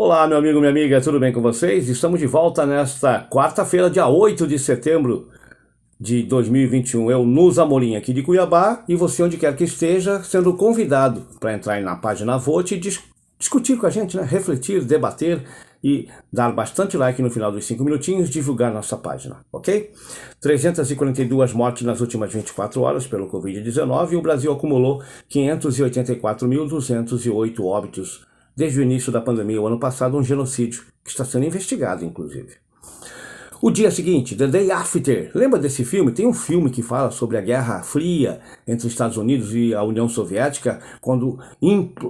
Olá, meu amigo, minha amiga, tudo bem com vocês? Estamos de volta nesta quarta-feira, dia 8 de setembro de 2021. Eu, Nus Amorim, aqui de Cuiabá, e você, onde quer que esteja, sendo convidado para entrar aí na página Vote e discutir com a gente, né? Refletir, debater e dar bastante like no final dos 5 minutinhos, divulgar nossa página, ok? 342 mortes nas últimas 24 horas pelo Covid-19 e o Brasil acumulou 584.208 óbitos desde o início da pandemia, o ano passado, um genocídio que está sendo investigado, inclusive. O dia seguinte, The Day After, lembra desse filme? Tem um filme que fala sobre a Guerra Fria entre os Estados Unidos e a União Soviética, quando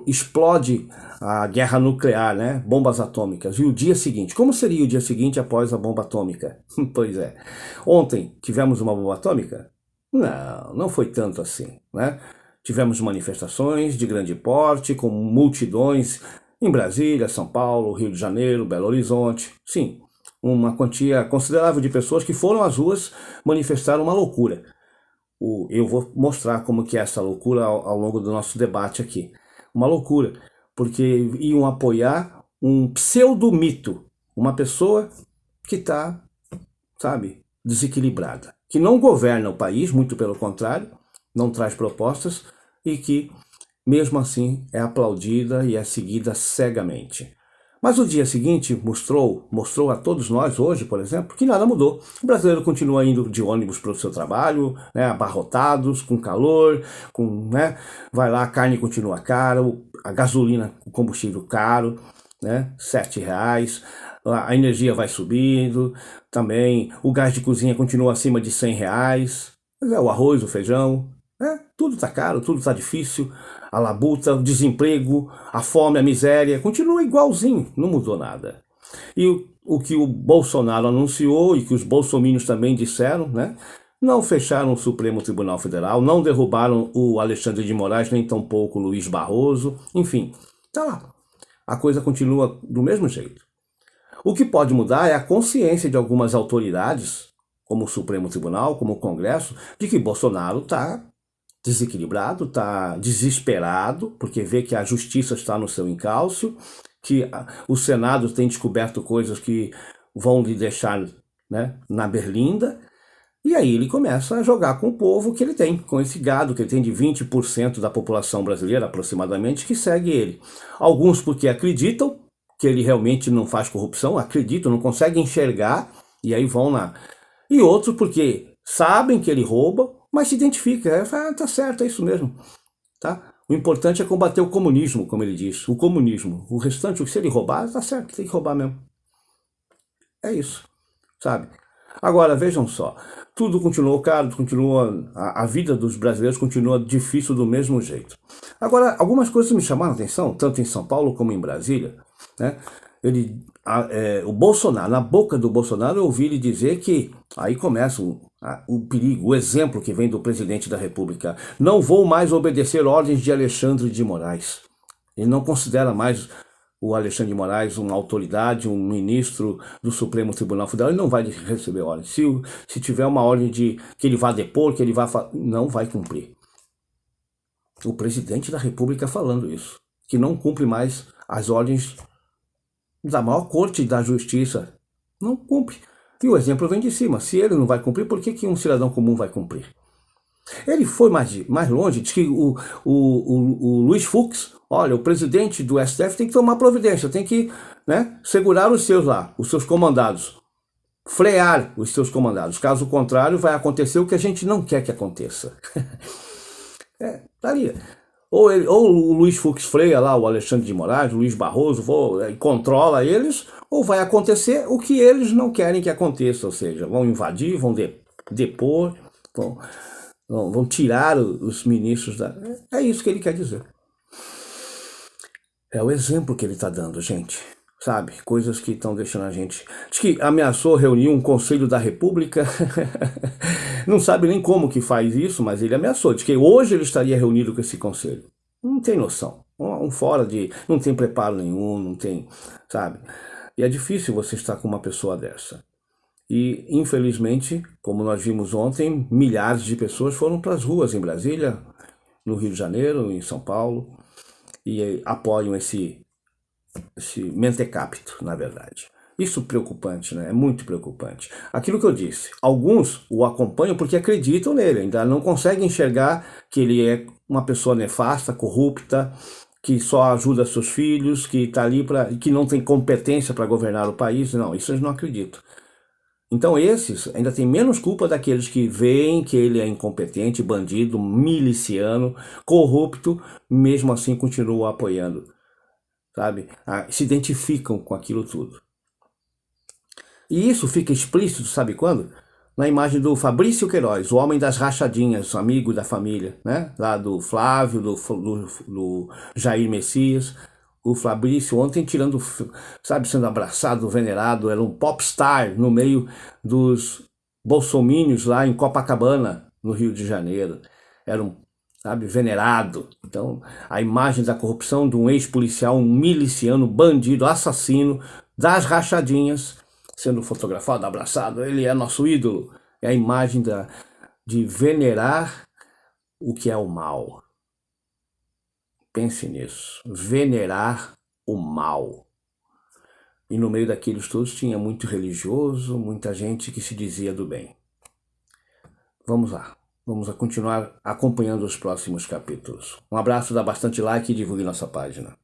explode a guerra nuclear, né? Bombas atômicas. E o dia seguinte, como seria o dia seguinte após a bomba atômica? Pois é. Ontem tivemos uma bomba atômica? Não foi tanto assim, né? Tivemos manifestações de grande porte, com multidões em Brasília, São Paulo, Rio de Janeiro, Belo Horizonte. Sim, uma quantia considerável de pessoas que foram às ruas manifestar uma loucura. Eu vou mostrar como que é essa loucura ao longo do nosso debate aqui. Uma loucura, porque iam apoiar um pseudo-mito, uma pessoa que está, sabe, desequilibrada, que não governa o país, muito pelo contrário, não traz propostas e que, mesmo assim, é aplaudida e é seguida cegamente. Mas o dia seguinte mostrou a todos nós hoje, por exemplo, que nada mudou. O brasileiro continua indo de ônibus para o seu trabalho, né, abarrotados, com calor, né, vai lá, a carne continua cara, a gasolina, o combustível caro, né, R$ 7, a energia vai subindo, também o gás de cozinha continua acima de R$ 100, o arroz, o feijão, tudo está caro, tudo está difícil. A labuta, o desemprego, a fome, a miséria, continua igualzinho, não mudou nada. E o que o Bolsonaro anunciou e que os bolsominions também disseram, né? Não fecharam o Supremo Tribunal Federal, não derrubaram o Alexandre de Moraes, nem tampouco o Luiz Barroso, enfim, tá lá. A coisa continua do mesmo jeito. O que pode mudar é a consciência de algumas autoridades, como o Supremo Tribunal, como o Congresso, de que Bolsonaro está desequilibrado, está desesperado, porque vê que a justiça está no seu encalço, que o Senado tem descoberto coisas que vão lhe deixar, né, na berlinda, e aí ele começa a jogar com o povo que ele tem, com esse gado que ele tem de 20% da população brasileira, aproximadamente, que segue ele. Alguns porque acreditam que ele realmente não faz corrupção, acreditam, não conseguem enxergar, e aí vão lá. E outros porque sabem que ele rouba, mas se identifica, tá certo, é isso mesmo, tá? O importante é combater o comunismo, como ele diz, o comunismo. O restante, se ele roubar, tá certo, tem que roubar mesmo. É isso, sabe? Agora, vejam só, tudo continuou caro, a vida dos brasileiros continua difícil do mesmo jeito. Agora, algumas coisas me chamaram a atenção, tanto em São Paulo como em Brasília, né? O Bolsonaro, na boca do Bolsonaro, eu ouvi ele dizer que aí começa o perigo, o exemplo que vem do presidente da República. Não vou mais obedecer ordens de Alexandre de Moraes. Ele não considera mais o Alexandre de Moraes uma autoridade, um ministro do Supremo Tribunal Federal. Ele não vai receber ordem. Se tiver uma ordem de que ele vá depor, que ele vá não vai cumprir. O presidente da República falando isso, que não cumpre mais as ordens da maior corte da justiça. Não cumpre. E o exemplo vem de cima. Se ele não vai cumprir, por que um cidadão comum vai cumprir? Ele foi mais longe, diz que o Luiz Fux, olha, o presidente do STF tem que tomar providência, tem que, né, segurar os seus lá, os seus comandados, frear os seus comandados. Caso contrário, vai acontecer o que a gente não quer que aconteça. Estaria. Ou o Luiz Fux freia lá o Alexandre de Moraes, o Luiz Barroso, controla eles, ou vai acontecer o que eles não querem que aconteça, ou seja, vão invadir, vão depor, vão tirar os ministros da... É isso que ele quer dizer. É o exemplo que ele está dando, gente. Sabe? Coisas que estão deixando a gente... Diz que ameaçou reunir um Conselho da República. Não sabe nem como que faz isso, mas ele ameaçou. Diz que hoje ele estaria reunido com esse Conselho. Não tem noção. Fora de... Não tem preparo nenhum, não tem... Sabe? E é difícil você estar com uma pessoa dessa. E, infelizmente, como nós vimos ontem, milhares de pessoas foram para as ruas em Brasília, no Rio de Janeiro, em São Paulo, e apoiam esse esse mentecapto, na verdade. Isso é preocupante, né? É muito preocupante. Aquilo que eu disse, alguns o acompanham porque acreditam nele, ainda não conseguem enxergar que ele é uma pessoa nefasta, corrupta, que só ajuda seus filhos, que está ali que não tem competência para governar o país. Não, isso eles não acreditam. Então esses ainda têm menos culpa daqueles que veem que ele é incompetente, bandido, miliciano, corrupto, mesmo assim continuam apoiando, sabe? Se identificam com aquilo tudo. E isso fica explícito, sabe quando? Na imagem do Fabrício Queiroz, o homem das rachadinhas, amigo da família, né? Lá do Flávio, do Jair Messias. O Fabrício ontem tirando, sabe, sendo abraçado, venerado, era um popstar no meio dos bolsomínios lá em Copacabana, no Rio de Janeiro. Era um, sabe, venerado. Então, a imagem da corrupção de um ex-policial, um miliciano, bandido, assassino, das rachadinhas, sendo fotografado, abraçado, ele é nosso ídolo. É a imagem de venerar o que é o mal. Pense nisso. Venerar o mal. E no meio daqueles todos tinha muito religioso, muita gente que se dizia do bem. Vamos lá. Vamos continuar acompanhando os próximos capítulos. Um abraço, dá bastante like e divulgue nossa página.